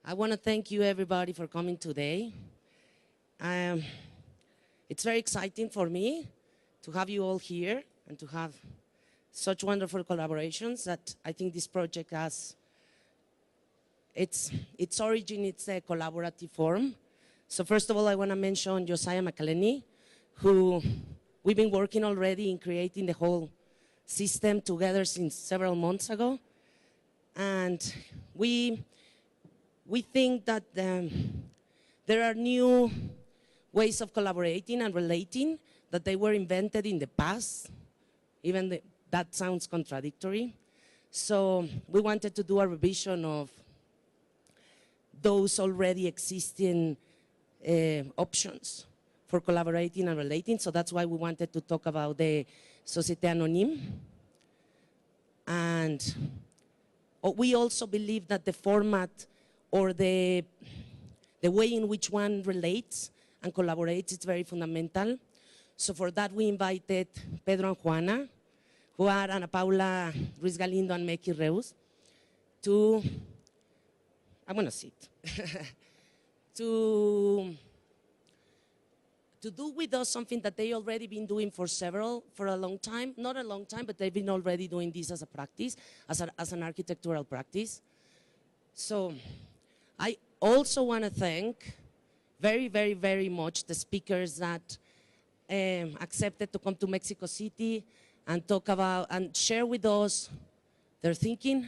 I want to thank you, everybody, for coming today. It's very exciting for me to have you all here and to have such wonderful collaborations that I think this project has. Its origin, it's a collaborative form. So first of all, I want to mention Josiah McElheny, who we've been working already in creating the whole system together since several months ago. And we think that there are new ways of collaborating and relating that they were invented in the past. Even that sounds contradictory. So we wanted to do a revision of those already existing options for collaborating and relating. So that's why we wanted to talk about the Société Anonyme. And we also believe that the format or the way in which one relates and collaborates is very fundamental. So for that, we invited Pedro and Juana, who are Ana Paula Ruiz Galindo and Meki Reus, to, I'm going to sit, to do with us something that they already been doing for a long time, not a long time, but they've been already doing this as a practice, as an architectural practice. So I also want to thank very, very, very much the speakers that accepted to come to Mexico City and talk about and share with us their thinking,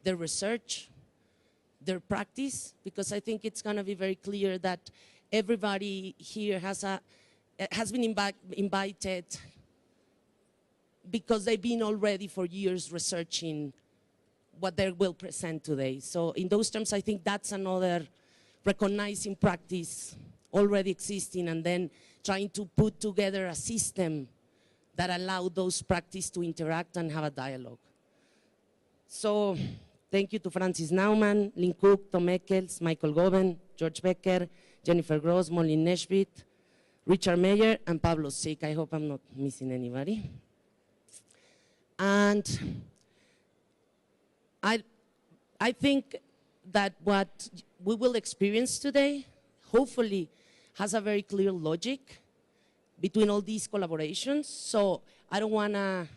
their research, their practice, because I think it's going to be very clear that everybody here has been invited because they've been already for years researching what they will present today. So in those terms, I think that's another recognizing practice already existing and then trying to put together a system that allows those practices to interact and have a dialogue. So thank you to Francis Naumann, Lynne Cooke, Tom Eccles, Michael Govan, George Becker, Jennifer Gross, Molly Nesbit, Richard Meyer, and Pablo Sick. I hope I'm not missing anybody. And I think that what we will experience today, hopefully, has a very clear logic between all these collaborations. So I don't want to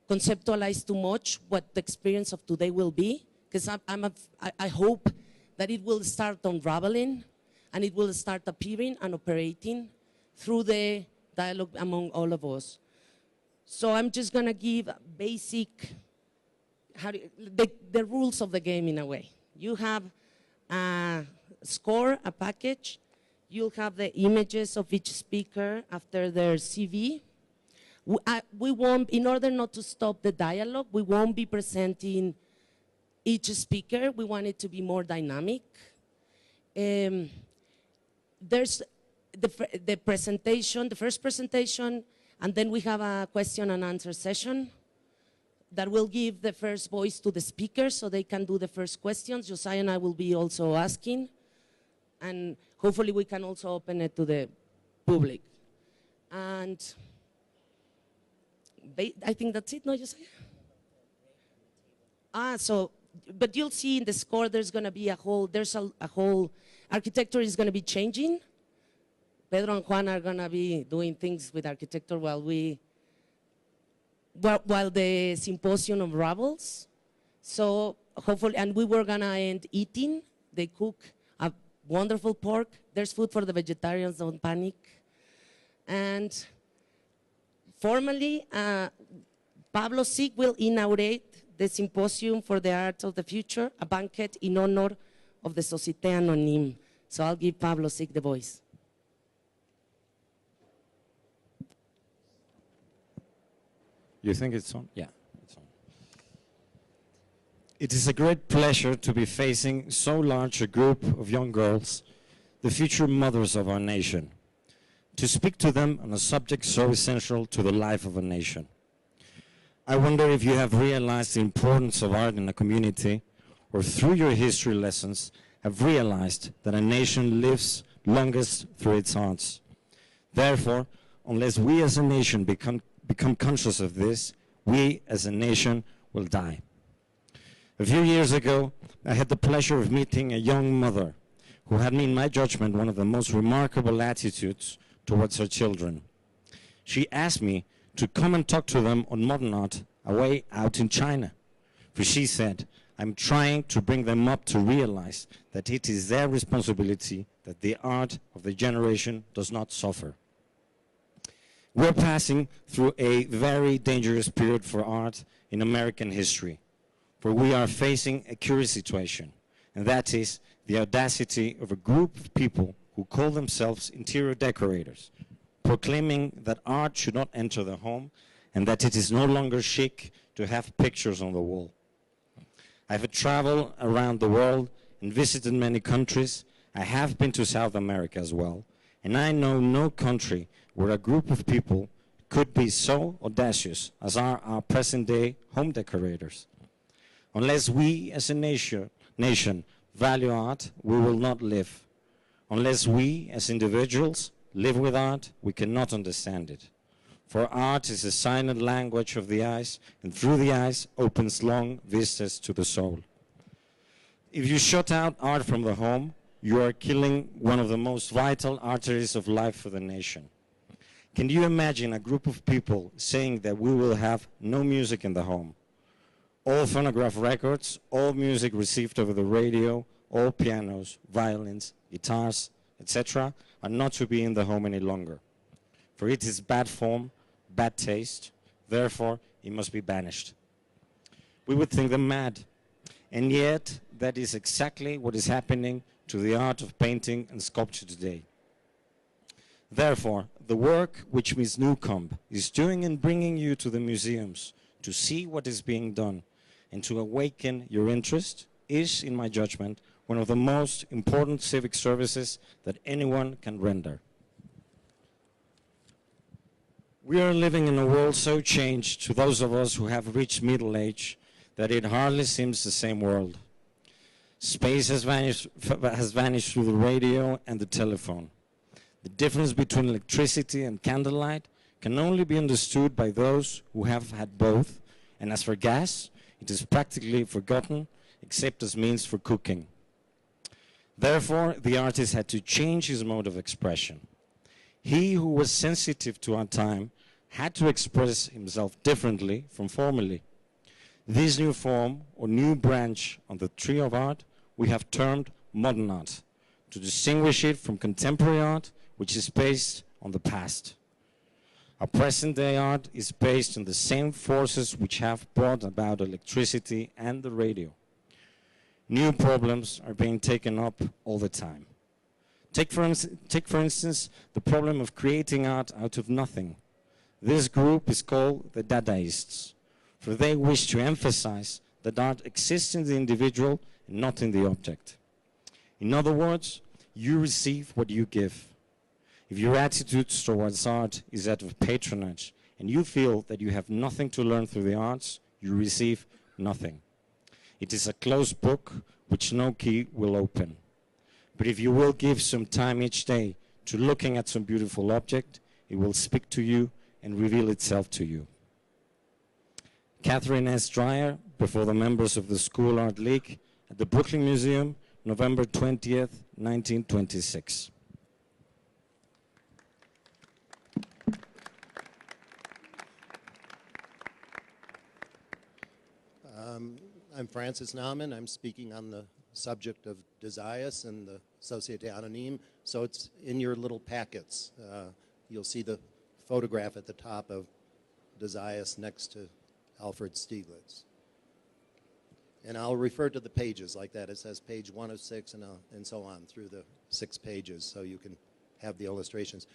conceptualize too much what the experience of today will be, because I hope that it will start unraveling and it will start appearing and operating through the dialogue among all of us. So I'm just going to give basic, the rules of the game in a way. You have a score, a package. You'll have the images of each speaker after their CV. We won't, in order not to stop the dialogue, we won't be presenting each speaker. We want it to be more dynamic. There's the presentation, the first presentation, and then we have a question and answer session that will give the first voice to the speakers so they can do the first questions. Josiah and I will be also asking, and hopefully we can also open it to the public. And I think that's it, no, Josiah? But you'll see in the score there's going to be a whole architecture is going to be changing. Pedro and Juan are going to be doing things with architecture while the symposium unravels. So hopefully, and we were going to end eating. They cook a wonderful pork. There's food for the vegetarians, don't panic. And formally, Pablo Sick will inaugurate the Symposium for the Art of the Future, a banquet in honor of the Société Anonyme. So I'll give Pablo Sick the voice. You think it's on? Yeah, it's on. It is a great pleasure to be facing so large a group of young girls, the future mothers of our nation, to speak to them on a subject so essential to the life of a nation. I wonder if you have realized the importance of art in a community, or through your history lessons have realized that a nation lives longest through its arts. Therefore, unless we as a nation become conscious of this, we as a nation will die. A few years ago, I had the pleasure of meeting a young mother who had, in my judgment, one of the most remarkable attitudes towards her children. She asked me to come and talk to them on modern art away out in China. For she said, I'm trying to bring them up to realize that it is their responsibility that the art of the generation does not suffer. We're passing through a very dangerous period for art in American history, for we are facing a curious situation, and that is the audacity of a group of people who call themselves interior decorators, proclaiming that art should not enter the home and that it is no longer chic to have pictures on the wall. I've traveled around the world and visited many countries. I have been to South America as well, and I know no country where a group of people could be so audacious as are our present-day home decorators. Unless we as a nation value art, we will not live. Unless we as individuals live with art, we cannot understand it. For art is a silent language of the eyes, and through the eyes opens long vistas to the soul. If you shut out art from the home, you are killing one of the most vital arteries of life for the nation. Can you imagine a group of people saying that we will have no music in the home? All phonograph records, all music received over the radio, all pianos, violins, guitars, etc. are not to be in the home any longer. For it is bad form, bad taste, therefore it must be banished. We would think them mad, and yet that is exactly what is happening to the art of painting and sculpture today. Therefore, the work which Ms. Newcomb is doing in bringing you to the museums to see what is being done and to awaken your interest is, in my judgment, one of the most important civic services that anyone can render. We are living in a world so changed to those of us who have reached middle age that it hardly seems the same world. Space has vanished through the radio and the telephone. The difference between electricity and candlelight can only be understood by those who have had both, and as for gas, it is practically forgotten except as means for cooking. Therefore, the artist had to change his mode of expression. He who was sensitive to our time had to express himself differently from formerly. This new form or new branch on the tree of art we have termed modern art, to distinguish it from contemporary art, which is based on the past. Our present-day art is based on the same forces which have brought about electricity and the radio. New problems are being taken up all the time. Take for instance the problem of creating art out of nothing. This group is called the Dadaists, for they wish to emphasize that art exists in the individual and not in the object. In other words, you receive what you give. If your attitude towards art is that of patronage and you feel that you have nothing to learn through the arts, you receive nothing. It is a closed book which no key will open. But if you will give some time each day to looking at some beautiful object, it will speak to you and reveal itself to you. Catherine S. Dreyer, before the members of the School Art League at the Brooklyn Museum, November 20th, 1926. I'm Francis Naumann. I'm speaking on the subject of ZsONAMACO and the Société Anonyme. So it's in your little packets. You'll see the photograph at the top of ZsONAMACO next to Alfred Stieglitz. And I'll refer to the pages like that. It says page 106 and so on through the 6 pages so you can have the illustrations.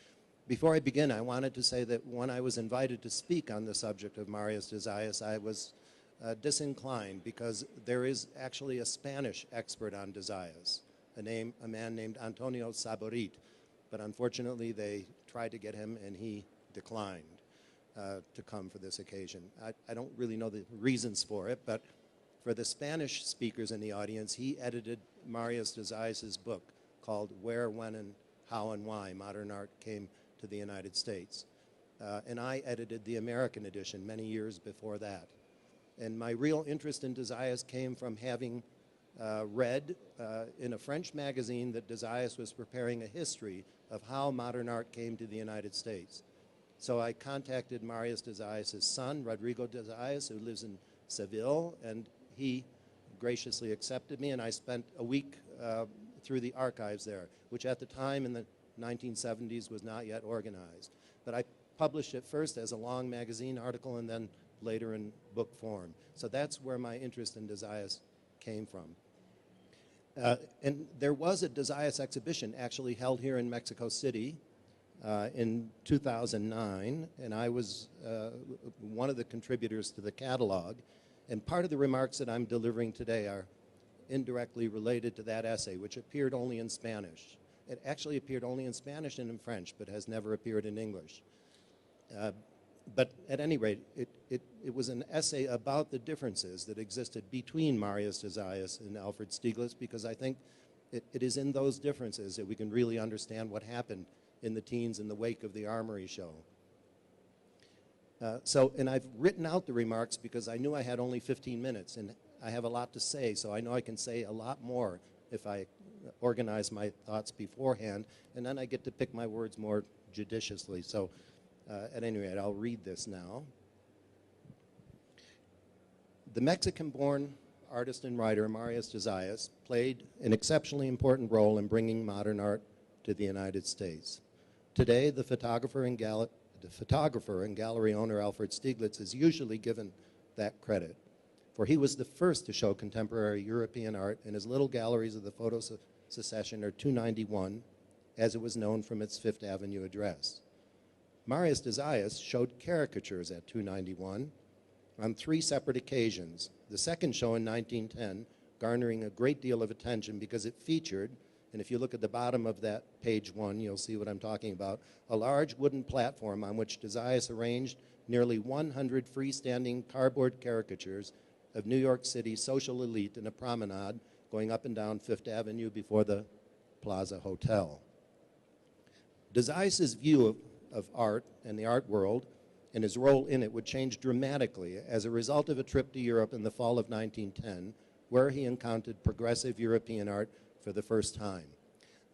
Before I begin, I wanted to say that when I was invited to speak on the subject of Marius ZsONAMACO, I was disinclined because there is actually a Spanish expert on ZsONAMACO, a man named Antonio Saborit, but unfortunately they tried to get him and he declined to come for this occasion. I don't really know the reasons for it, but for the Spanish speakers in the audience, he edited Marius ZsONAMACO's book called Where, When, and How and Why Modern Art Came to the United States. And I edited the American edition many years before that. And my real interest in Josiah came from having read in a French magazine that Josiah was preparing a history of how modern art came to the United States. So I contacted Marius Josiah's son, Rodrigo Josiah, who lives in Seville, and he graciously accepted me, and I spent a week through the archives there, which at the time in the 1970s was not yet organized. But I published it first as a long magazine article and then later in book form. So that's where my interest in Josiah came from. And there was a Josiah exhibition actually held here in Mexico City in 2009, and I was one of the contributors to the catalog. And part of the remarks that I'm delivering today are indirectly related to that essay, which appeared only in Spanish. It actually appeared only in Spanish and in French, but has never appeared in English. But at any rate, it was an essay about the differences that existed between Marius Josiah and Alfred Stieglitz, because I think it is in those differences that we can really understand what happened in the teens in the wake of the Armory show. And I've written out the remarks because I knew I had only 15 minutes, and I have a lot to say, so I know I can say a lot more if I organize my thoughts beforehand, and then I get to pick my words more judiciously. So at any rate, I'll read this now. The Mexican-born artist and writer Marius Josiah played an exceptionally important role in bringing modern art to the United States. Today, the photographer and gallery owner Alfred Stieglitz is usually given that credit, for he was the first to show contemporary European art, and his little galleries of the photo secession are 291, as it was known from its Fifth Avenue address. Marius Josiah showed caricatures at 291 on 3 separate occasions. The second show in 1910 garnering a great deal of attention because it featured, and if you look at the bottom of that page 1, you'll see what I'm talking about, a large wooden platform on which Josiah arranged nearly 100 freestanding cardboard caricatures of New York City social elite in a promenade going up and down Fifth Avenue before the Plaza Hotel. Josiah's view of art and the art world and his role in it would change dramatically as a result of a trip to Europe in the fall of 1910, where he encountered progressive European art for the first time.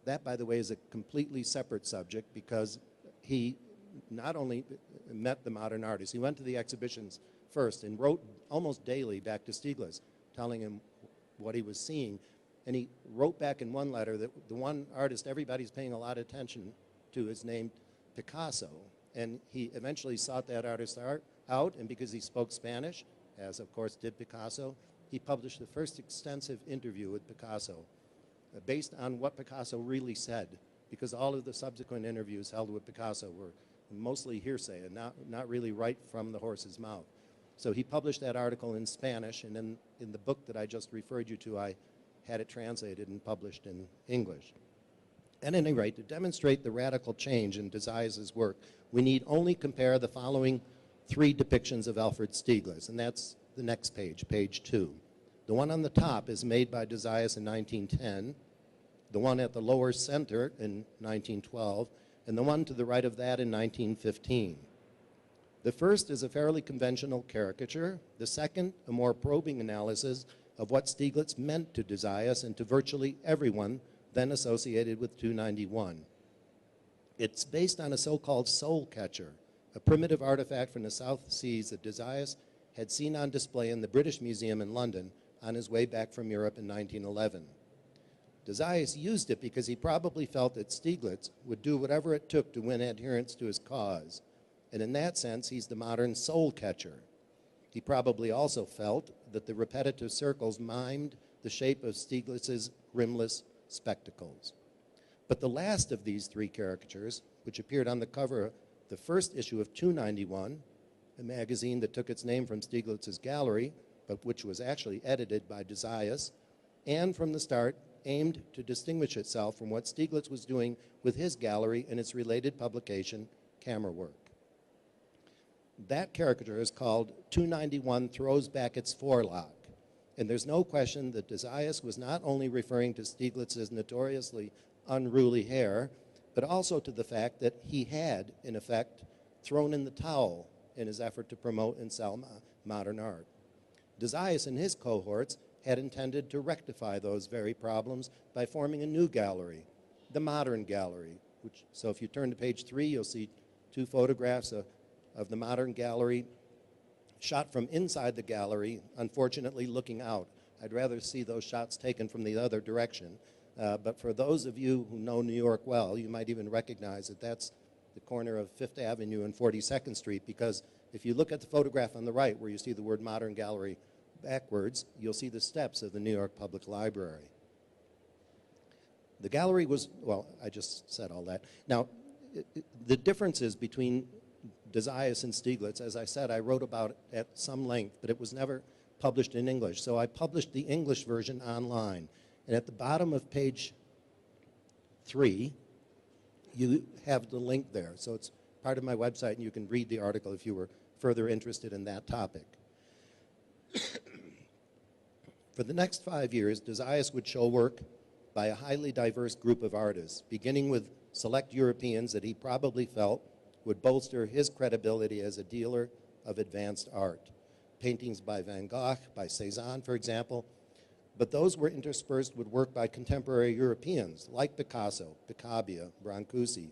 That, by the way, is a completely separate subject because he not only met the modern artists, he went to the exhibitions first and wrote almost daily back to Stieglitz, telling him what he was seeing. And he wrote back in one letter that the one artist everybody's paying a lot of attention to is named Picasso. And he eventually sought that artist out, and because he spoke Spanish, as of course did Picasso, he published the first extensive interview with Picasso based on what Picasso really said, because all of the subsequent interviews held with Picasso were mostly hearsay and not really right from the horse's mouth. So he published that article in Spanish, and then in the book that I just referred you to, I had it translated and published in English. At any rate, to demonstrate the radical change in Josiah's work, we need only compare the following 3 depictions of Alfred Stieglitz, and that's the next page, page 2. The one on the top is made by Josiah in 1910, the one at the lower center in 1912, and the one to the right of that in 1915. The first is a fairly conventional caricature. The second, a more probing analysis of what Stieglitz meant to Josiah and to virtually everyone then associated with 291. It's based on a so-called soul catcher, a primitive artifact from the South Seas that Josiah had seen on display in the British Museum in London on his way back from Europe in 1911. Josiah used it because he probably felt that Stieglitz would do whatever it took to win adherents to his cause. And in that sense, he's the modern soul catcher. He probably also felt that the repetitive circles mimed the shape of Stieglitz's rimless spectacles. But the last of these 3 caricatures, which appeared on the cover of the first issue of 291, a magazine that took its name from Stieglitz's gallery, but which was actually edited by Josiah, and from the start aimed to distinguish itself from what Stieglitz was doing with his gallery and its related publication, Camera Work. That caricature is called 291 Throws Back Its Forelock. And there's no question that Josiah was not only referring to Stieglitz's notoriously unruly hair, but also to the fact that he had, in effect, thrown in the towel in his effort to promote and sell modern art. ZsONAMACO and his cohorts had intended to rectify those very problems by forming a new gallery, the Modern Gallery. So if you turn to page 3, you'll see 2 photographs of the Modern Gallery shot from inside the gallery, unfortunately looking out. I'd rather see those shots taken from the other direction. But for those of you who know New York well, you might even recognize that that's the corner of 5th Avenue and 42nd Street, because if you look at the photograph on the right where you see the word Modern Gallery backwards, you'll see the steps of the New York Public Library. The gallery was, well, I just said all that. Now, the differences between ZsONAMACO and Stieglitz, as I said, I wrote about it at some length, but it was never published in English. So I published the English version online. And at the bottom of page 3, you have the link there. So it's part of my website, and you can read the article if you were further interested in that topic. For the next 5 years, ZsONAMACO would show work by a highly diverse group of artists, beginning with select Europeans that he probably felt would bolster his credibility as a dealer of advanced art. Paintings by Van Gogh, by Cézanne, for example, but those were interspersed with work by contemporary Europeans like Picasso, Picabia, Brancusi.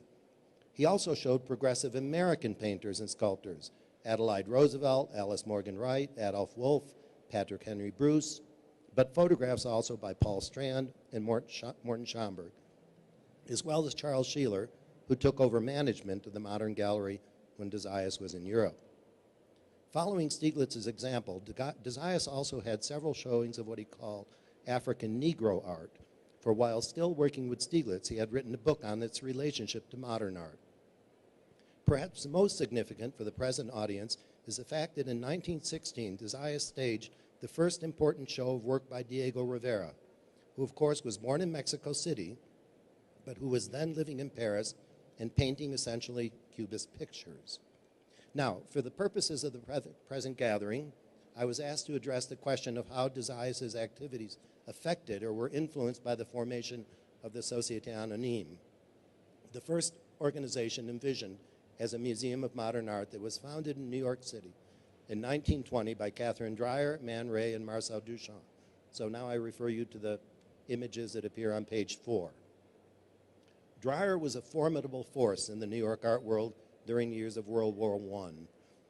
He also showed progressive American painters and sculptors, Adelaide Roosevelt, Alice Morgan Wright, Adolph Wolff, Patrick Henry Bruce, but photographs also by Paul Strand and Morton Schomburg, as well as Charles Sheeler, who took over management of the Modern Gallery when ZsONAMACO was in Europe. Following Stieglitz's example, ZsONAMACO also had several showings of what he called African Negro art, for while still working with Stieglitz, he had written a book on its relationship to modern art. Perhaps the most significant for the present audience is the fact that in 1916, ZsONAMACO staged the first important show of work by Diego Rivera, who of course was born in Mexico City, but who was then living in Paris and painting essentially Cubist pictures. Now, for the purposes of the present gathering, I was asked to address the question of how ZsONAMACO's activities affected or were influenced by the formation of the Société Anonyme, the first organization envisioned as a museum of modern art that was founded in New York City in 1920 by Catherine Dreyer, Man Ray, and Marcel Duchamp. So now I refer you to the images that appear on page 4. Dreyer was a formidable force in the New York art world during the years of World War I.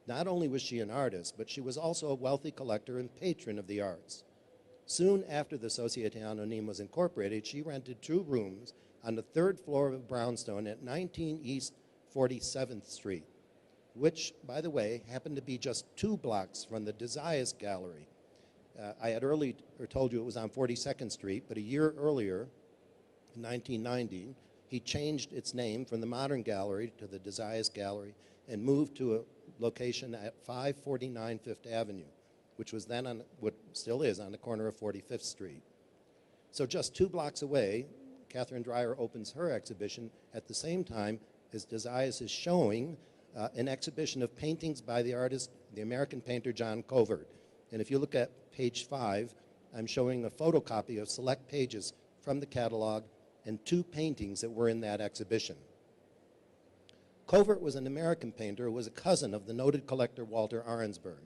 Not only was she an artist, but she was also a wealthy collector and patron of the arts. Soon after the Société Anonyme was incorporated, she rented 2 rooms on the 3rd floor of a brownstone at 19 East 47th Street, which, by the way, happened to be just 2 blocks from the ZsONAMACO gallery. I had earlier told you it was on 42nd Street, but a year earlier, in 1990, he changed its name from the Modern Gallery to the ZsONAMACO Gallery and moved to a location at 549 Fifth Avenue, which was then on what still is on the corner of 45th Street. So just 2 blocks away, Catherine Dreyer opens her exhibition at the same time as ZsONAMACO is showing an exhibition of paintings by the artist, the American painter John Covert. And if you look at page 5, I'm showing a photocopy of select pages from the catalog and 2 paintings that were in that exhibition. Covert was an American painter who was a cousin of the noted collector Walter Arensberg.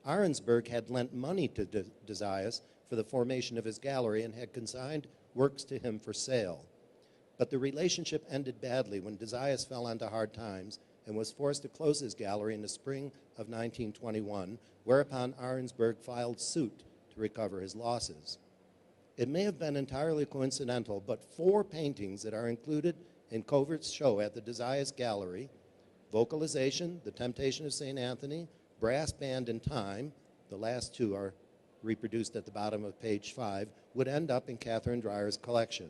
Arensberg had lent money to ZsONAMACO for the formation of his gallery and had consigned works to him for sale. But the relationship ended badly when ZsONAMACO fell onto hard times and was forced to close his gallery in the spring of 1921, whereupon Arensberg filed suit to recover his losses. It may have been entirely coincidental, but 4 paintings that are included in Covert's show at the ZsONAMACO Gallery, Vocalization, The Temptation of St. Anthony, Brass Band in Time, the last 2 are reproduced at the bottom of page 5, would end up in Catherine Dreyer's collection.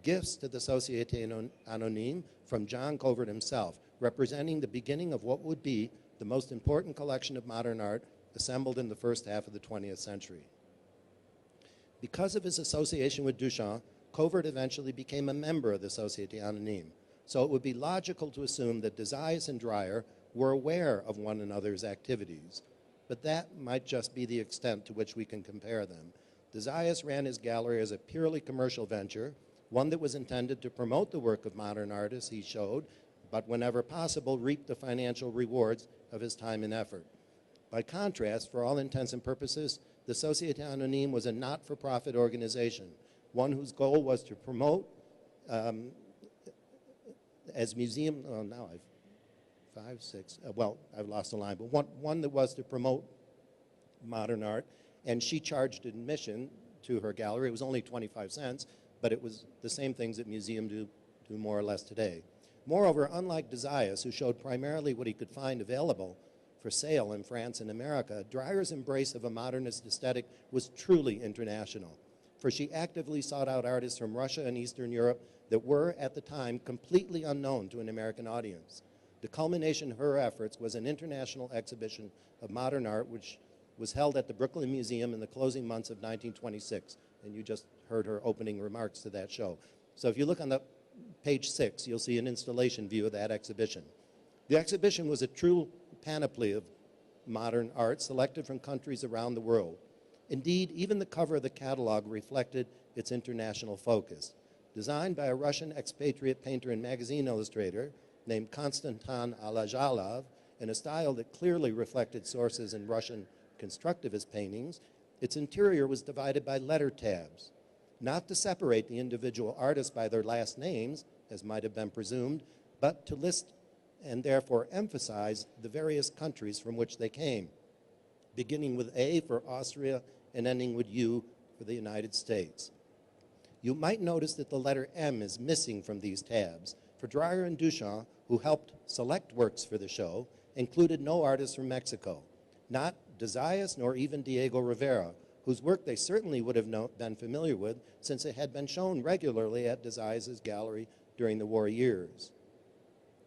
Gifts to the Société Anonyme from John Covert himself, representing the beginning of what would be the most important collection of modern art assembled in the first half of the 20th century. Because of his association with Duchamp, Covert eventually became a member of the Société Anonyme, so it would be logical to assume that ZsONAMACO and Dreyer were aware of one another's activities, but that might just be the extent to which we can compare them. ZsONAMACO ran his gallery as a purely commercial venture, one that was intended to promote the work of modern artists he showed, but whenever possible, reap the financial rewards of his time and effort. By contrast, for all intents and purposes, the Société Anonyme was a not-for-profit organization, one whose goal was to promote as museum, oh, now I've lost the line, but one that was to promote modern art, and she charged admission to her gallery. It was only 25 cents, but it was the same things that museums do more or less today. Moreover, unlike Josiah, who showed primarily what he could find available for sale in France and America, Dreyer's embrace of a modernist aesthetic was truly international, for she actively sought out artists from Russia and Eastern Europe that were, at the time, completely unknown to an American audience. The culmination of her efforts was an international exhibition of modern art, which was held at the Brooklyn Museum in the closing months of 1926, and you just heard her opening remarks to that show. So if you look on the page 6, you'll see an installation view of that exhibition. The exhibition was a true panoply of modern art selected from countries around the world. Indeed, even the cover of the catalog reflected its international focus. Designed by a Russian expatriate painter and magazine illustrator named Konstantin Alajalov, in a style that clearly reflected sources in Russian constructivist paintings, its interior was divided by letter tabs, not to separate the individual artists by their last names, as might have been presumed, but to list and therefore emphasize the various countries from which they came, beginning with A for Austria and ending with U for the United States. You might notice that the letter M is missing from these tabs, for Dreyer and Duchamp, who helped select works for the show, included no artists from Mexico, not Josiah nor even Diego Rivera, whose work they certainly would have been familiar with since it had been shown regularly at Josiah's gallery during the war years.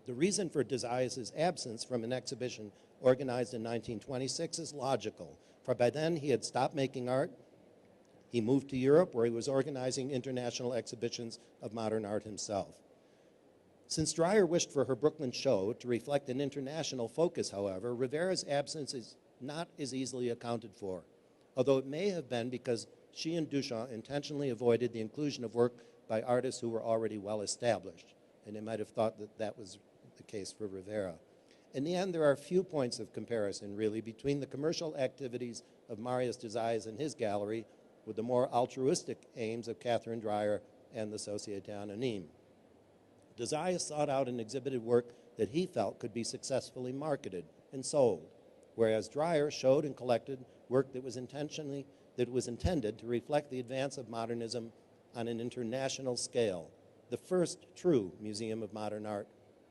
The reason for Josiah's absence from an exhibition organized in 1926 is logical, for by then he had stopped making art. He moved to Europe, where he was organizing international exhibitions of modern art himself. Since Dreyer wished for her Brooklyn show to reflect an international focus, however, Rivera's absence is not as easily accounted for, although it may have been because she and Duchamp intentionally avoided the inclusion of work by artists who were already well established, and they might have thought that that was the case for Rivera. In the end, there are few points of comparison, really, between the commercial activities of Marius Josiah and his gallery with the more altruistic aims of Catherine Dreyer and the Société Anonyme. Josiah sought out and exhibited work that he felt could be successfully marketed and sold, whereas Dreyer showed and collected work that was intended to reflect the advance of modernism on an international scale, the first true museum of modern art,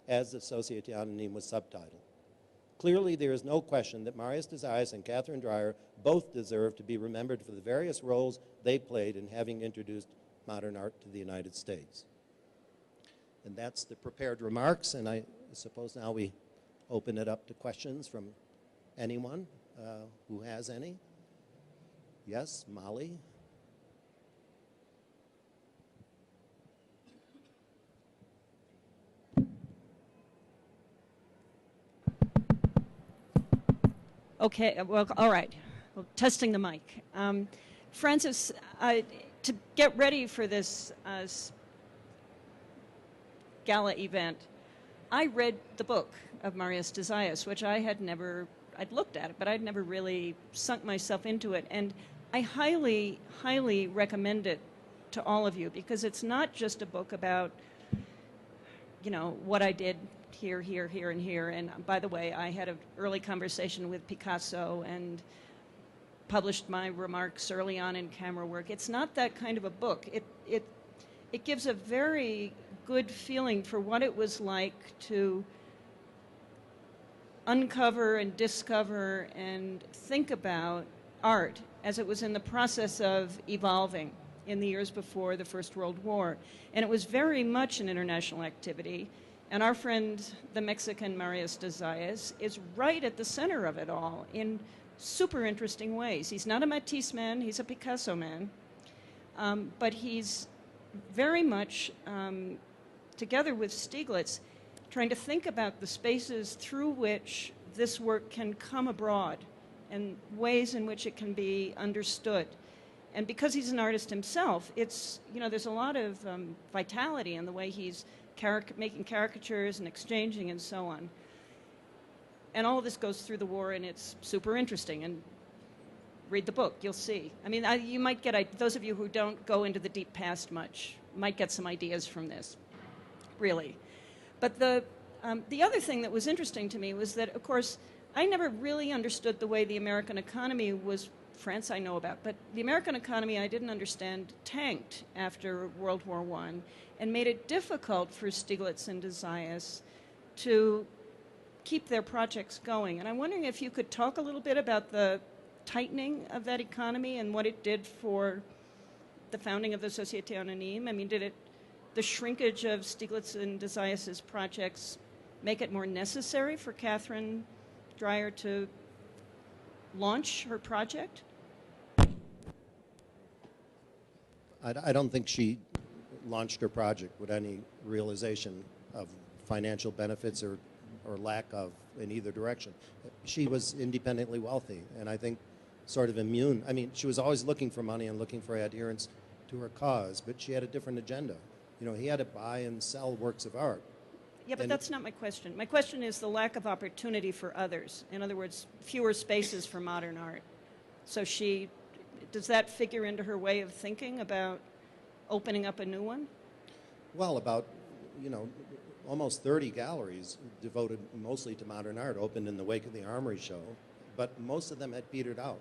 as the Société Anonyme was subtitled. Clearly, there is no question that Marius Josiah and Catherine Dreyer both deserve to be remembered for the various roles they played in having introduced modern art to the United States. And that's the prepared remarks, and I suppose now we open it up to questions from anyone who has any. Yes, Molly? Okay, well, all right. Well, testing the mic. Francis, to get ready for this gala event, I read the book of Marius Josiah, which I'd looked at it, but I'd never really sunk myself into it. And I highly, highly recommend it to all of you, because it's not just a book about, you know, what I did here, here, here, and here. And by the way, I had an early conversation with Picasso and published my remarks early on in camera work. It's not that kind of a book. It gives a very good feeling for what it was like to uncover and discover and think about art as it was in the process of evolving in the years before the First World War. And it was very much an international activity. And our friend, the Mexican Marius Josiah, is right at the center of it all in super interesting ways. He's not a Matisse man, he's a Picasso man. But he's very much, together with Stieglitz, trying to think about the spaces through which this work can come abroad and ways in which it can be understood. And because he's an artist himself, it's, you know, there's a lot of vitality in the way he's making caricatures and exchanging and so on. And all of this goes through the war, and it's super interesting. And read the book, you'll see. I mean, you might get, those of you who don't go into the deep past much, might get some ideas from this, really. But the other thing that was interesting to me was that, of course, I never really understood the way the American economy was. France I know about, but the American economy I didn't understand tanked after World War I and made it difficult for Stieglitz and ZsONAMACO to keep their projects going. And I'm wondering if you could talk a little bit about the tightening of that economy and what it did for the founding of the Société Anonyme. I mean, did the shrinkage of Stieglitz and ZsONAMACO's projects make it more necessary for Catherine Dreyer to launch her project? I don't think she launched her project with any realization of financial benefits or lack of in either direction. She was independently wealthy, and I think sort of immune. I mean, she was always looking for money and looking for adherence to her cause, but she had a different agenda. You know, he had to buy and sell works of art. Yeah, but that's not my question. My question is the lack of opportunity for others. In other words, fewer spaces for modern art. So does that figure into her way of thinking about opening up a new one? Well, about, almost 30 galleries devoted mostly to modern art opened in the wake of the Armory show, but most of them had petered out,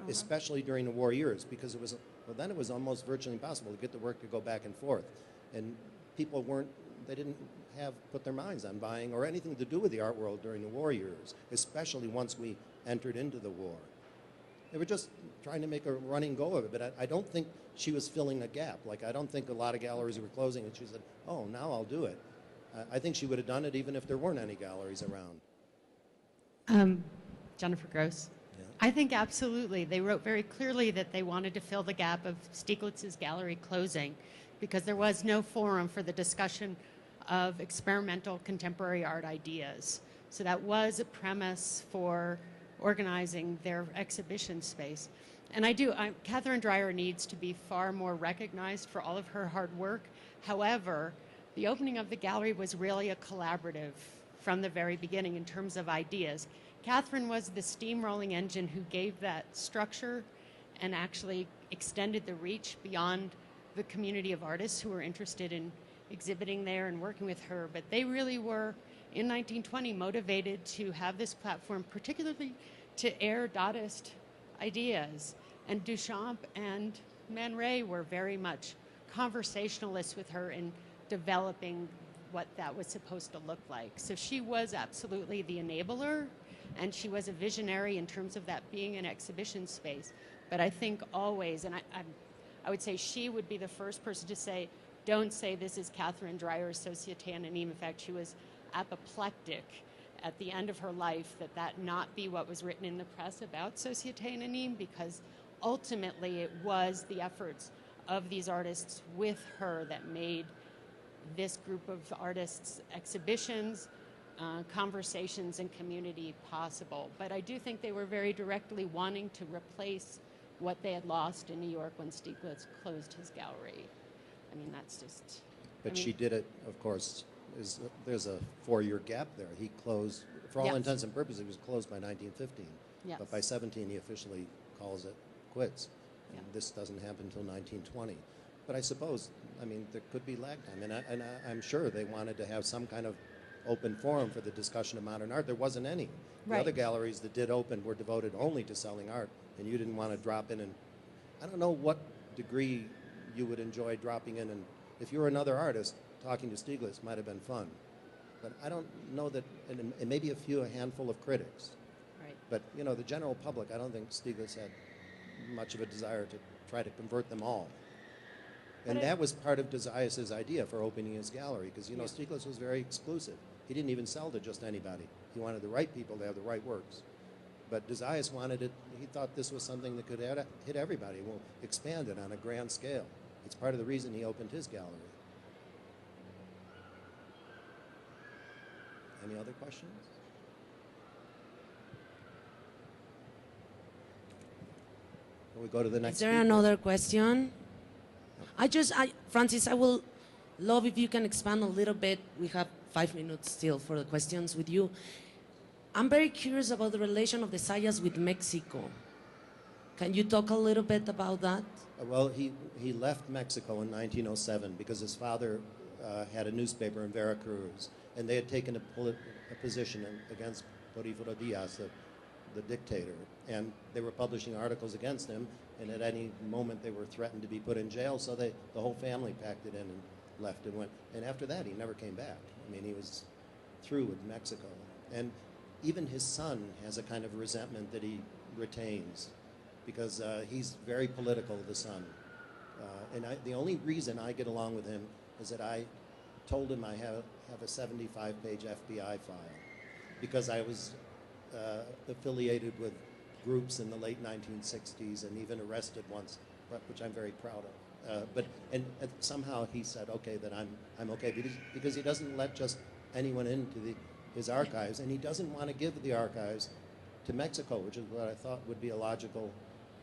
especially during the war years, because then it was almost virtually impossible to get the work to go back and forth. And people they didn't put their minds on buying or anything to do with the art world during the war years, especially once we entered into the war. They were just trying to make a running go of it, but I don't think she was filling a gap. Like, I don't think a lot of galleries were closing, and she said, oh, now I'll do it. I think she would have done it even if there weren't any galleries around. Jennifer Gross. Yeah. I think absolutely. They wrote very clearly that they wanted to fill the gap of Stieglitz's gallery closing because there was no forum for the discussion of experimental contemporary art ideas. So that was a premise for organizing their exhibition space. And Catherine Dreyer needs to be far more recognized for all of her hard work. However, the opening of the gallery was really a collaborative from the very beginning in terms of ideas. Catherine was the steamrolling engine who gave that structure and actually extended the reach beyond the community of artists who were interested in exhibiting there and working with her. But they really were, in 1920, motivated to have this platform, particularly to air Dadaist ideas. And Duchamp and Man Ray were very much conversationalists with her in developing what that was supposed to look like. So she was absolutely the enabler, and she was a visionary in terms of that being an exhibition space. But I think always, and I would say she would be the first person to say, don't say this is Catherine Dreyer's Société Anonyme. In fact, she was apoplectic at the end of her life that not be what was written in the press about Société Anonyme, because ultimately it was the efforts of these artists with her that made this group of artists' exhibitions, conversations, and community possible. But I do think they were very directly wanting to replace what they had lost in New York when Stieglitz closed his gallery. I mean, that's just... But she did it, of course, there's a 4-year gap there. He closed, for all intents and purposes, he was closed by 1915. Yes. But by 17, he officially calls it quits. And this doesn't happen until 1920. But I suppose, I mean, there could be lag time. And I'm sure they wanted to have some kind of open forum for the discussion of modern art. There wasn't any. The other galleries that did open were devoted only to selling art, and you didn't want to drop in and... I don't know what degree you would enjoy dropping in, and if you were another artist, talking to Stieglitz might have been fun. But I don't know that, and maybe a handful of critics. Right. But, the general public, I don't think Stieglitz had much of a desire to try to convert them all. And that was part of ZsONAMACO's idea for opening his gallery, because, Stieglitz was very exclusive. He didn't even sell to just anybody. He wanted the right people to have the right works. But ZsONAMACO wanted it, he thought this was something that could hit everybody, well, expand it on a grand scale. It's part of the reason he opened his gallery. Any other questions? Can we go to the next Is there speaker? another question? Francis, I will love if you can expand a little bit. We have 5 minutes still for the questions with you. I'm very curious about the relation of the Zayas with Mexico. Can you talk a little bit about that? Well, he left Mexico in 1907 because his father had a newspaper in Veracruz, and they had taken a position against Porfirio Diaz, the dictator, and they were publishing articles against him, and at any moment they were threatened to be put in jail, so the whole family packed it in and left and went. And after that, he never came back. I mean, he was through with Mexico. And even his son has a kind of resentment that he retains, because he's very political, the son. And the only reason I get along with him is that I told him I have a 75-page FBI file, because I was affiliated with groups in the late 1960s and even arrested once, which I'm very proud of. But somehow he said, okay, that I'm okay, because he doesn't let just anyone into his archives, and he doesn't want to give the archives to Mexico, which is what I thought would be a logical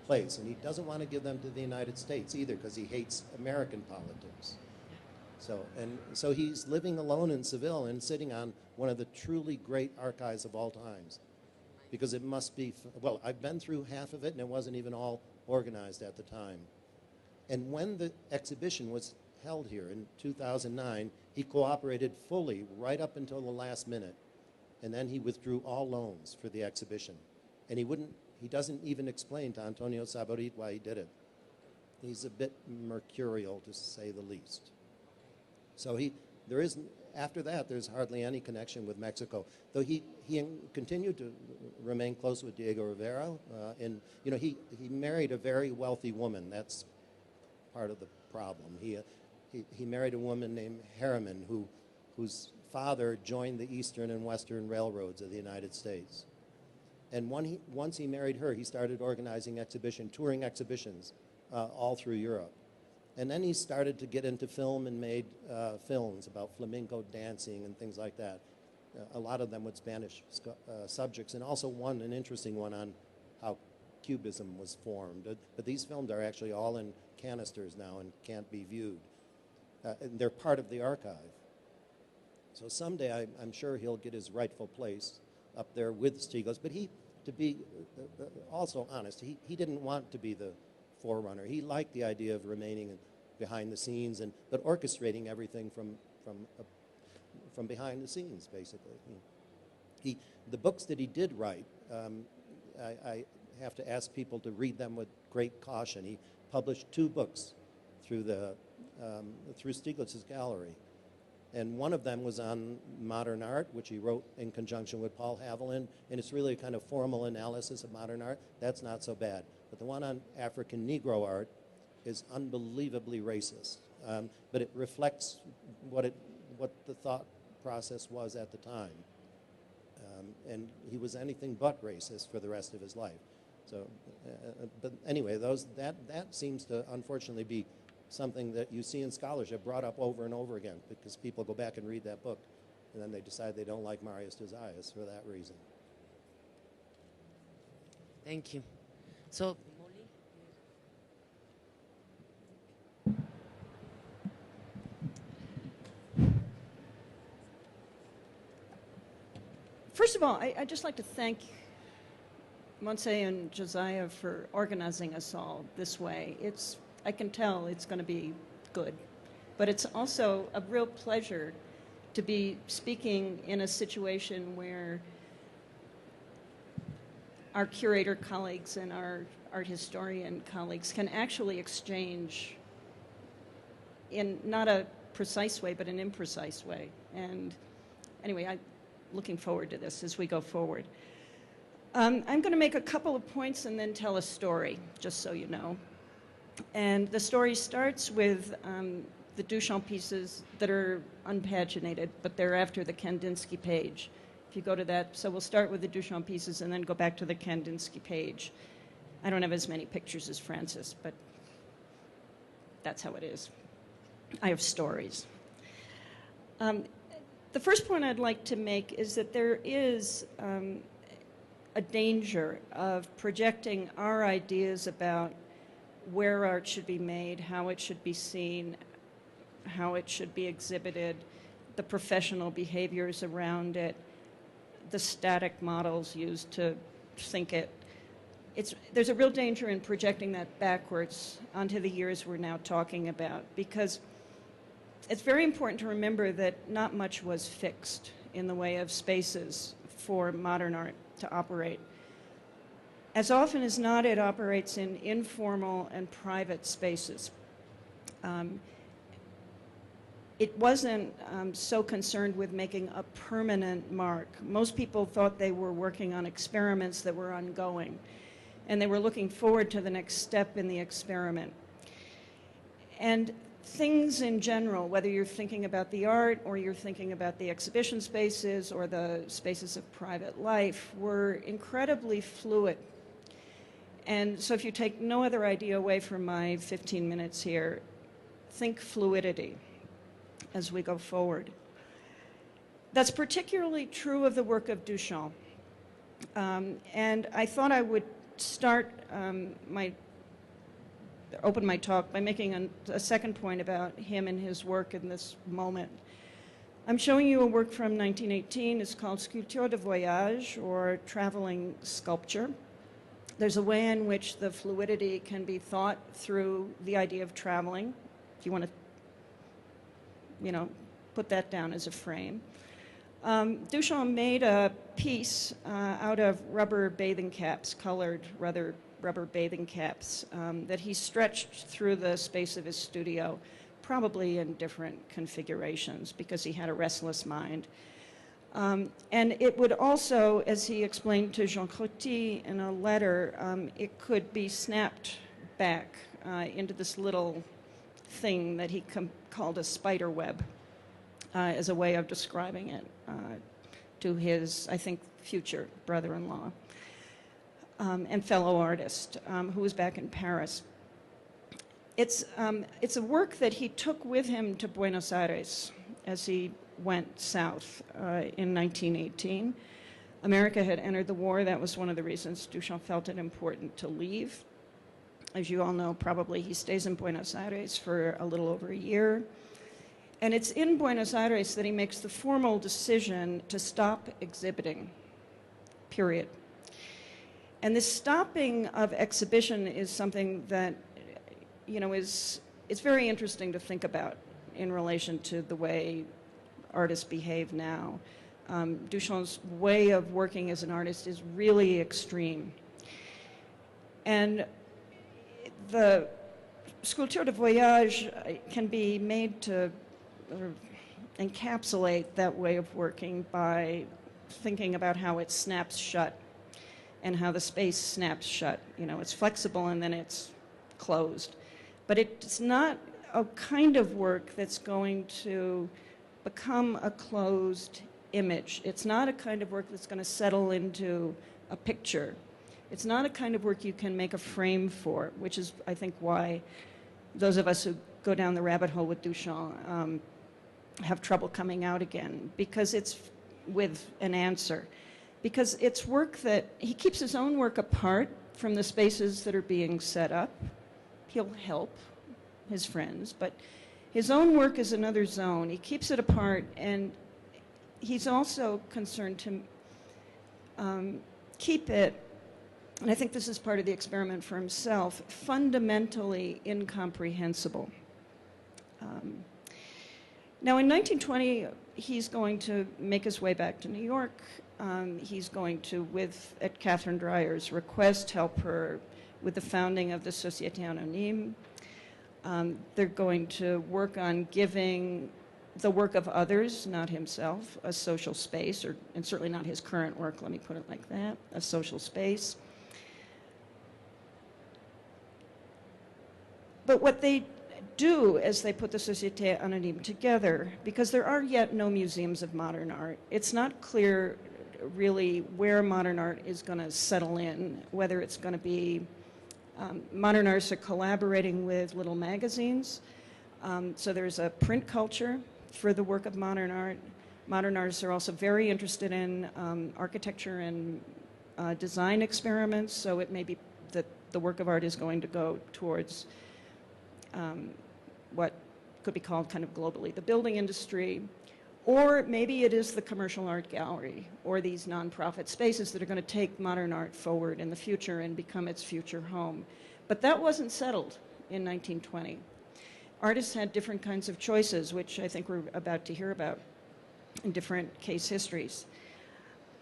place. And he doesn't want to give them to the United States either, because he hates American politics. So he's living alone in Seville and sitting on one of the truly great archives of all times, because it must be, well, I've been through half of it, and it wasn't even all organized at the time. And when the exhibition was held here in 2009, he cooperated fully right up until the last minute, and then he withdrew all loans for the exhibition. And he doesn't even explain to Antonio Saborit why he did it. He's a bit mercurial, to say the least. So after that, there's hardly any connection with Mexico, though he continued to remain close with Diego Rivera. And he married a very wealthy woman. That's part of the problem. He married a woman named Harriman, whose father joined the Eastern and Western Railroads of the United States. And once he married her, he started organizing touring exhibitions all through Europe. And then he started to get into film and made films about flamenco dancing and things like that. A lot of them with Spanish subjects, and also an interesting one on how Cubism was formed. But these films are actually all in canisters now and can't be viewed. And they're part of the archive. So someday I'm sure he'll get his rightful place up there with Stiglitz. But to be also honest, he didn't want to be the forerunner. He liked the idea of remaining behind the scenes, but orchestrating everything from behind the scenes, basically. The books that he did write, I have to ask people to read them with great caution. He published 2 books through Stiglitz's gallery. And one of them was on modern art, which he wrote in conjunction with Paul Haviland, and it's really a kind of formal analysis of modern art. That's not so bad. But the one on African Negro art is unbelievably racist. But it reflects what the thought process was at the time. And he was anything but racist for the rest of his life. So, but anyway, that seems to unfortunately be something that you see in scholarship brought up over and over again, because people go back and read that book, and then they decide they don't like Marius Josiah for that reason. Thank you. So, first of all, I'd just like to thank Montse and Josiah for organizing us all this way. I can tell it's going to be good, but it's also a real pleasure to be speaking in a situation where our curator colleagues and our art historian colleagues can actually exchange in not a precise way, but an imprecise way. And anyway, I'm looking forward to this as we go forward. I'm going to make a couple of points and then tell a story, just so you know. And the story starts with the Duchamp pieces that are unpaginated, but they're after the Kandinsky page. If you go to that, so we'll start with the Duchamp pieces and then go back to the Kandinsky page. I don't have as many pictures as Francis, but that's how it is. I have stories. The first point I'd like to make is that there is a danger of projecting our ideas about where art should be made, how it should be seen, how it should be exhibited, the professional behaviors around it, the static models used to think it, there's a real danger in projecting that backwards onto the years we're now talking about, because it's very important to remember that not much was fixed in the way of spaces for modern art to operate. As often as not, it operates in informal and private spaces. It wasn't so concerned with making a permanent mark. Most people thought they were working on experiments that were ongoing, and they were looking forward to the next step in the experiment. And things in general, whether you're thinking about the art or you're thinking about the exhibition spaces or the spaces of private life, were incredibly fluid. And so if you take no other idea away from my 15 minutes here, think fluidity as we go forward. That's particularly true of the work of Duchamp. And I thought I would start open my talk by making a second point about him and his work in this moment. I'm showing you a work from 1918. It's called Sculpture de Voyage, or Traveling Sculpture. There's a way in which the fluidity can be thought through the idea of traveling, if you want to, put that down as a frame. Duchamp made a piece out of rubber bathing caps, colored rubber bathing caps, that he stretched through the space of his studio, probably in different configurations because he had a restless mind. And it would also, as he explained to Jean Coty in a letter, it could be snapped back into this little thing that he called a spider web, as a way of describing it to his, I think, future brother-in-law and fellow artist who was back in Paris. It's a work that he took with him to Buenos Aires as he went south in 1918. America had entered the war. That was one of the reasons Duchamp felt it important to leave. As you all know, probably he stays in Buenos Aires for a little over a year. And it's in Buenos Aires that he makes the formal decision to stop exhibiting, period. And this stopping of exhibition is something that, it's very interesting to think about in relation to the way artists behave now. Duchamp's way of working as an artist is really extreme. And the Sculpture de Voyage can be made to encapsulate that way of working by thinking about how it snaps shut and how the space snaps shut. It's flexible and then it's closed. But it's not a kind of work that's going to become a closed image. It's not a kind of work that's going to settle into a picture. It's not a kind of work you can make a frame for, which is, I think, why those of us who go down the rabbit hole with Duchamp have trouble coming out again, because it's with an answer. Because it's work that he keeps his own work apart from the spaces that are being set up. He'll help his friends, but his own work is another zone. He keeps it apart, and he's also concerned to keep it, and I think this is part of the experiment for himself, fundamentally incomprehensible. Now in 1920, he's going to make his way back to New York. He's going to, at Catherine Dreyer's request, help her with the founding of the Société Anonyme. They're going to work on giving the work of others, not himself, a social space, and certainly not his current work, let me put it like that, a social space. But what they do as they put the Société Anonyme together, because there are yet no museums of modern art, it's not clear really where modern art is going to settle in, whether it's going to be modern artists are collaborating with little magazines. So there's a print culture for the work of modern art. Modern artists are also very interested in architecture and design experiments, so it may be that the work of art is going to go towards what could be called kind of globally the building industry, Or maybe it is the commercial art gallery or these nonprofit spaces that are going to take modern art forward in the future and become its future home. But that wasn't settled in 1920. Artists had different kinds of choices, which I think we're about to hear about in different case histories.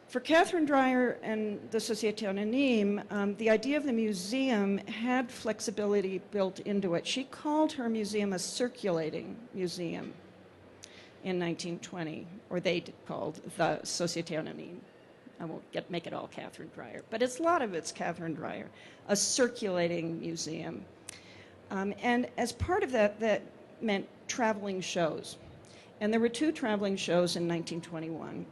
For Catherine Dreyer and the Société Anonyme, the idea of the museum had flexibility built into it. She called her museum a circulating museum in 1920, or they called the Société Anonyme. I won't make it all Catherine Dreyer, but a lot of it's Catherine Dreyer, a circulating museum. And as part of that, that meant traveling shows. And there were 2 traveling shows in 1921.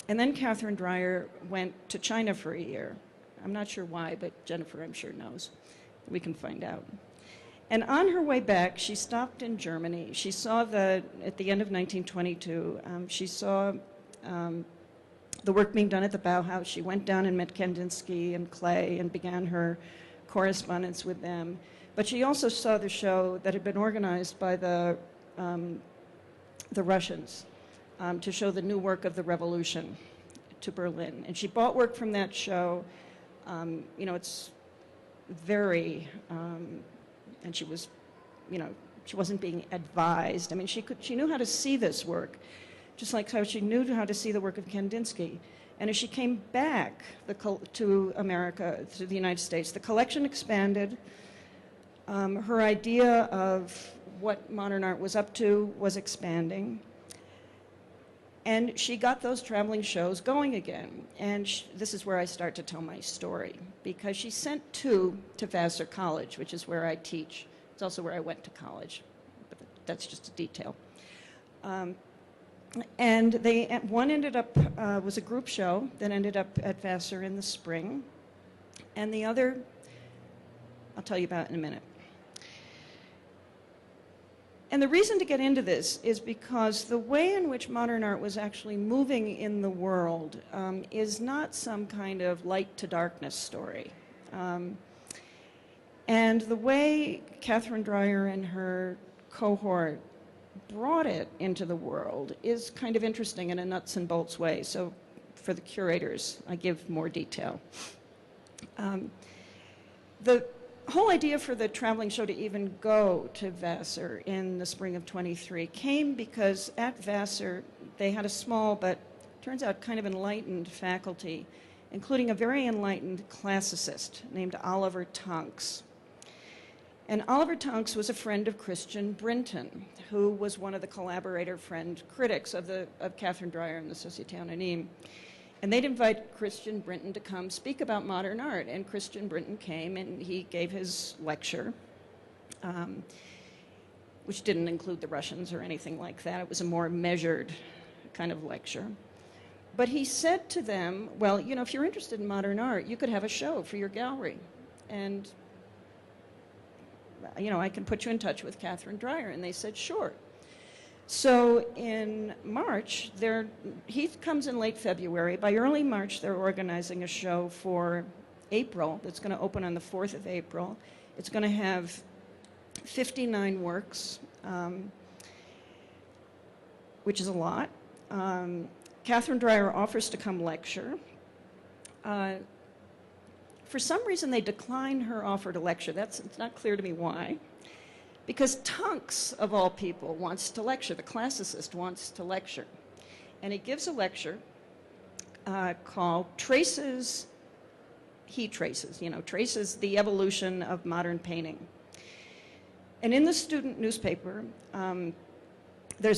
And then Catherine Dreyer went to China for a year. I'm not sure why, but Jennifer, I'm sure, knows. We can find out. And on her way back, she stopped in Germany. She saw at the end of 1922, she saw the work being done at the Bauhaus. She went down and met Kandinsky and Klee and began her correspondence with them. But she also saw the show that had been organized by the Russians to show the new work of the revolution to Berlin. And she bought work from that show. You know, it's very, and she was, you know, she wasn't being advised. I mean, she knew how to see this work, just like how she knew how to see the work of Kandinsky. And as she came back to America, to the United States, the collection expanded. Her idea of what modern art was up to was expanding. And she got those traveling shows going again. And this is where I start to tell my story, because she sent 2 to Vassar College, which is where I teach. It's also where I went to college, but that's just a detail. And one ended up, was a group show that ended up at Vassar in the spring. And the other, I'll tell you about in a minute. And the reason to get into this is because the way in which modern art was actually moving in the world is not some kind of light to darkness story. And the way Catherine Dreyer and her cohort brought it into the world is kind of interesting in a nuts and bolts way. So for the curators, I give more detail. The whole idea for the traveling show to even go to Vassar in the spring of 23 came because at Vassar they had a small but turns out kind of enlightened faculty, including a very enlightened classicist named Oliver Tonks. And Oliver Tonks was a friend of Christian Brinton, who was one of the collaborator friend critics of Catherine Dreyer and the Société Anonyme. And they'd invite Christian Brinton to come speak about modern art. And Christian Brinton came and he gave his lecture, which didn't include the Russians or anything like that. It was a more measured kind of lecture. But he said to them, well, you know, if you're interested in modern art, you could have a show for your gallery. And, you know, I can put you in touch with Catherine Dreyer. And they said, sure. So in March, he comes in late February. By early March, they're organizing a show for April that's going to open on the 4th of April. It's going to have 59 works, which is a lot. Catherine Dreyer offers to come lecture. For some reason, they decline her offer to lecture. It's not clear to me why. Because Tonks, of all people, wants to lecture. The classicist wants to lecture. And he gives a lecture called Traces, Traces the Evolution of Modern Painting. And in the student newspaper, there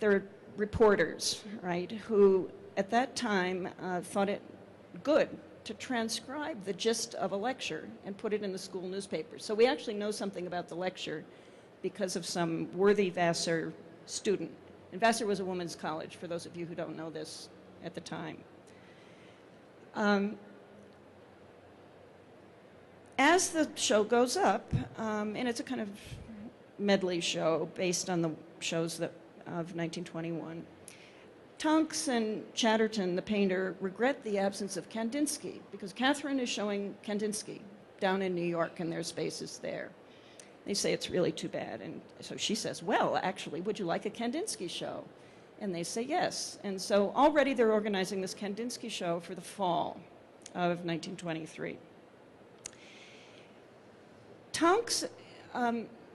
are reporters, right, who at that time thought it good to transcribe the gist of a lecture and put it in the school newspaper. So we actually know something about the lecture because of some worthy Vassar student. And Vassar was a women's college, for those of you who don't know this at the time. As the show goes up, and it's a kind of medley show based on the shows of 1921, Tonks and Chatterton, the painter, regret the absence of Kandinsky because Catherine is showing Kandinsky down in New York and their spaces there. They say it's really too bad. And so she says, well, actually, would you like a Kandinsky show? And they say yes. And so already they're organizing this Kandinsky show for the fall of 1923. Tonks,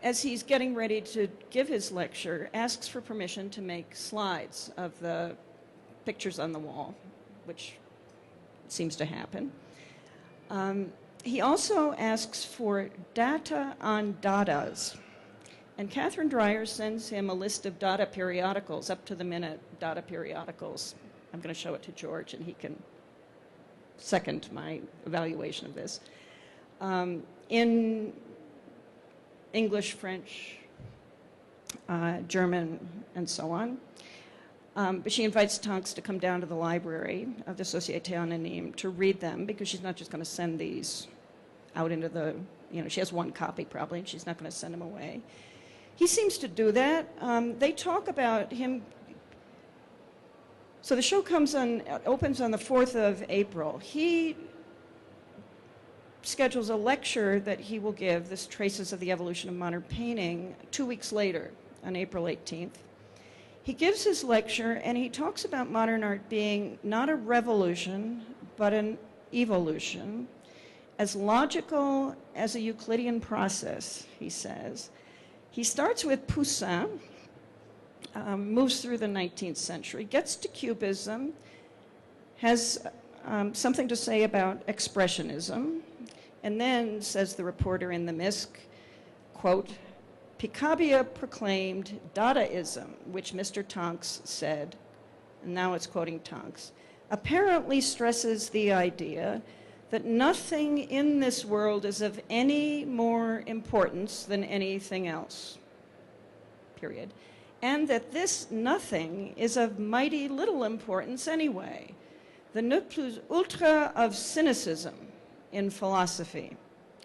as he's getting ready to give his lecture, asks for permission to make slides of the pictures on the wall, which seems to happen. He also asks for data on Dadas. And Catherine Dreyer sends him a list of Dada periodicals, up-to-the-minute Dada periodicals. I'm going to show it to George, and he can second my evaluation of this. In English, French, German, and so on. But she invites Tonks to come down to the library of the Société Anonyme to read them, because she's not just going to send these out into the, she has one copy probably, and she's not going to send them away. He seems to do that. They talk about him. So the show opens on the 4th of April. He schedules a lecture that he will give, this Traces of the Evolution of Modern Painting, 2 weeks later, on April 18th. He gives his lecture, and he talks about modern art being not a revolution, but an evolution, as logical as a Euclidean process, he says. He starts with Poussin, moves through the 19th century, gets to Cubism, has something to say about Expressionism, and then, says the reporter in the MISC, quote, Picabia proclaimed Dadaism, which Mr. Tonks said, and now it's quoting Tonks, apparently stresses the idea that nothing in this world is of any more importance than anything else, period. And that this nothing is of mighty little importance anyway. The ne plus ultra of cynicism in philosophy,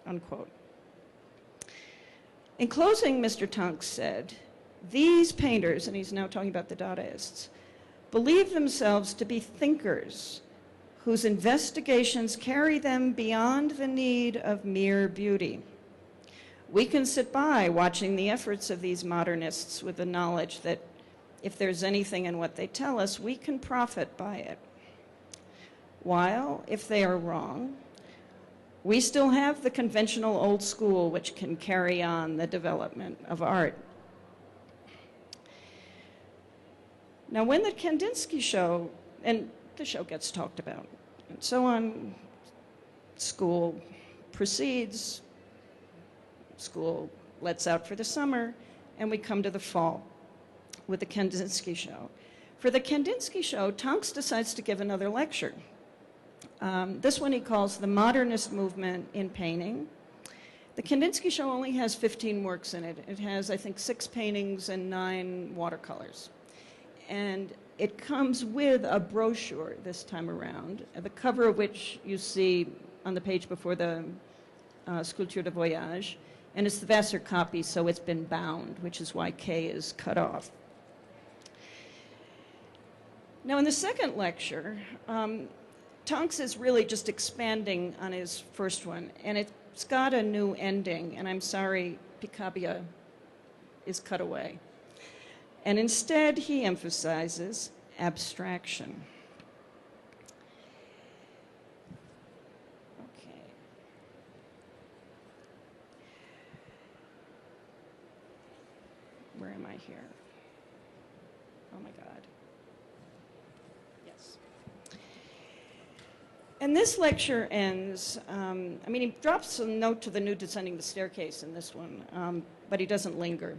unquote. In closing, Mr. Tonks said, these painters, and he's now talking about the Dadaists, believe themselves to be thinkers whose investigations carry them beyond the need of mere beauty. We can sit by watching the efforts of these modernists with the knowledge that if there's anything in what they tell us, we can profit by it. While, if they are wrong, we still have the conventional old school which can carry on the development of art. Now, when the Kandinsky show, and the show gets talked about, and so on, school proceeds, school lets out for the summer, and we come to the fall with the Kandinsky show. For the Kandinsky show, Tonks decides to give another lecture. This one he calls The Modernist Movement in Painting. The Kandinsky show only has 15 works in it. It has, I think, 6 paintings and 9 watercolors. And it comes with a brochure this time around, the cover of which you see on the page before the Sculpture de Voyage. And it's the Vassar copy, so it's been bound, which is why K is cut off. Now, in the second lecture, Tonks is really just expanding on his first one, and it's got a new ending, and I'm sorry, Picabia is cut away. And instead, he emphasizes abstraction. Okay. Where am I here? Oh my God. Yes. And this lecture ends, he drops a note to the new Descending the Staircase in this one, but he doesn't linger.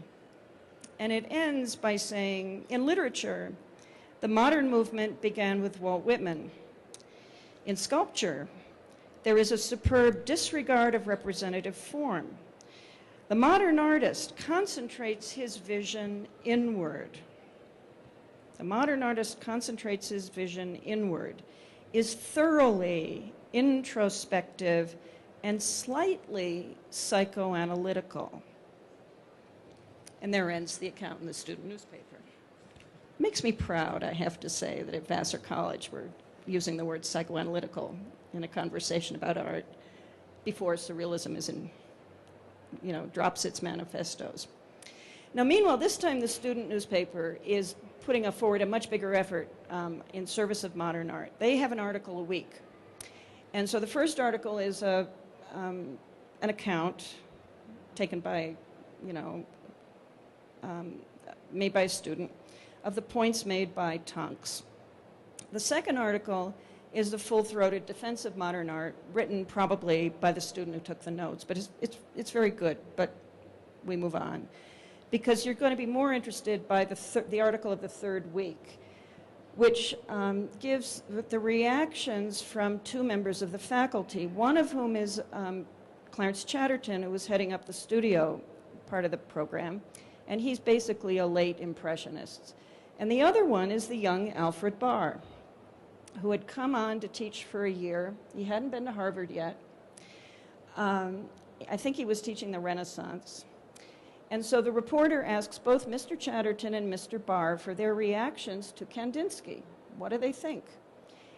And it ends by saying, in literature, the modern movement began with Walt Whitman. In sculpture, there is a superb disregard of representative form. The modern artist concentrates his vision inward. The modern artist concentrates his vision inward, is thoroughly introspective and slightly psychoanalytical. And there ends the account in the student newspaper. It makes me proud, I have to say, that at Vassar College we're using the word psychoanalytical in a conversation about art before surrealism is drops its manifestos. Now, meanwhile, this time the student newspaper is putting forward a much bigger effort in service of modern art. They have an article a week. And so the first article is an account taken by, made by a student of the points made by Tonks. The second article is the full-throated defense of modern art, written probably by the student who took the notes. But it's very good, but we move on. Because you're going to be more interested by the article of the third week, which gives the reactions from two members of the faculty, one of whom is Clarence Chatterton, who was heading up the studio part of the program, and he's basically a late impressionist. And the other one is the young Alfred Barr, who had come on to teach for a year. He hadn't been to Harvard yet. I think he was teaching the Renaissance. And so the reporter asks both Mr. Chatterton and Mr. Barr for their reactions to Kandinsky. What do they think?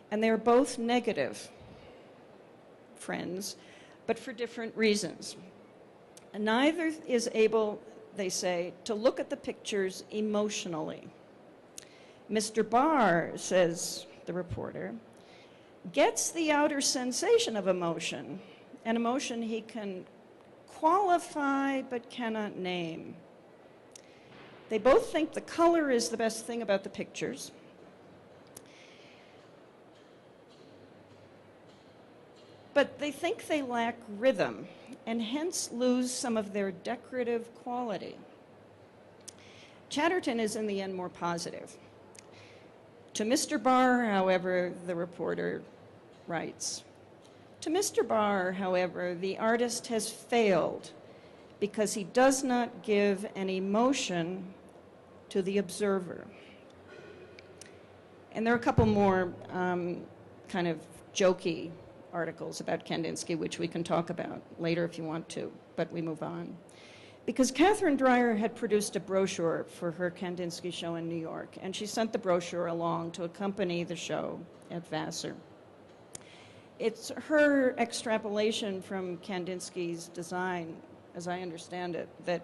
And they're both negative friends, but for different reasons. And neither is able, they say, to look at the pictures emotionally. Mr. Barr, says the reporter, gets the outer sensation of emotion, an emotion he can qualify but cannot name. They both think the color is the best thing about the pictures. But they think they lack rhythm and hence lose some of their decorative quality. Chatterton is in the end more positive. To Mr. Barr, however, the reporter writes, to Mr. Barr, however, the artist has failed because he does not give an emotion to the observer. And there are a couple more kind of jokey articles about Kandinsky, which we can talk about later if you want to, but we move on. Because Catherine Dreyer had produced a brochure for her Kandinsky show in New York, and she sent the brochure along to accompany the show at Vassar. It's her extrapolation from Kandinsky's design, as I understand it, that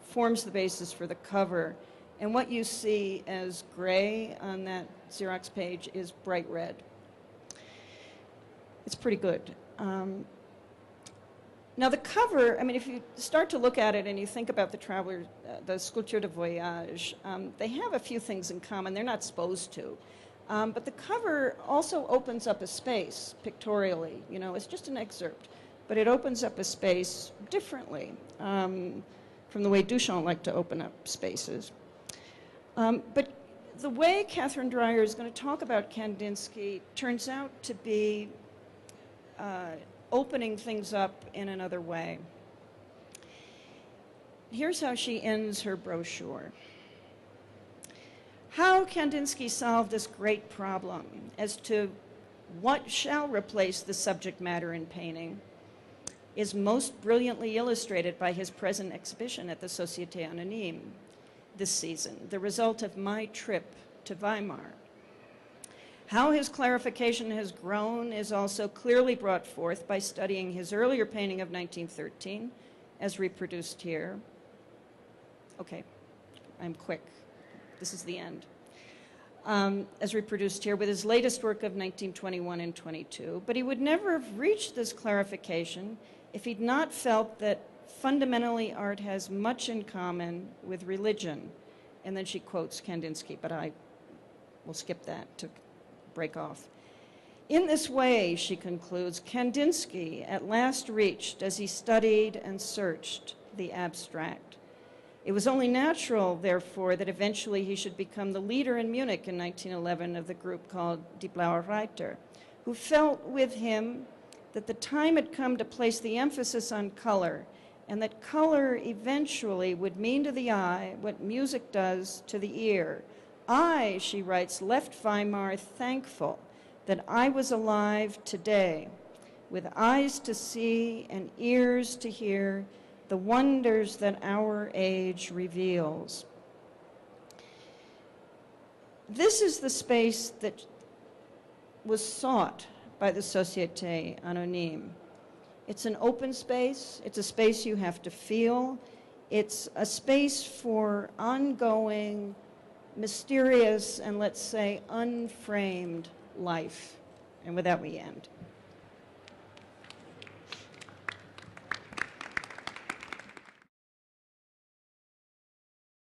forms the basis for the cover. And what you see as gray on that Xerox page is bright red. It's pretty good. Now the cover, I mean, if you start to look at it and you think about the Traveler, the Sculpture de Voyage, they have a few things in common. They're not supposed to. But the cover also opens up a space pictorially. You know, it's just an excerpt, but it opens up a space differently from the way Duchamp liked to open up spaces. But the way Catherine Dreyer is going to talk about Kandinsky turns out to be opening things up in another way. Here's how she ends her brochure. How Kandinsky solved this great problem as to what shall replace the subject matter in painting is most brilliantly illustrated by his present exhibition at the Société Anonyme this season, the result of my trip to Weimar. How his clarification has grown is also clearly brought forth by studying his earlier painting of 1913, as reproduced here. Okay, I'm quick. This is the end. As reproduced here with his latest work of 1921 and 22. But he would never have reached this clarification if he'd not felt that fundamentally art has much in common with religion. And then she quotes Kandinsky, but I will skip that to break off. In this way, she concludes, Kandinsky at last reached as he studied and searched the abstract. It was only natural, therefore, that eventually he should become the leader in Munich in 1911 of the group called Die Blaue Reiter, who felt with him that the time had come to place the emphasis on color, and that color eventually would mean to the eye what music does to the ear. I, she writes, left Weimar thankful that I was alive today, with eyes to see and ears to hear the wonders that our age reveals. This is the space that was sought by the Société Anonyme. It's an open space. It's a space you have to feel. It's a space for ongoing, mysterious, and let's say unframed life. And with that, we end.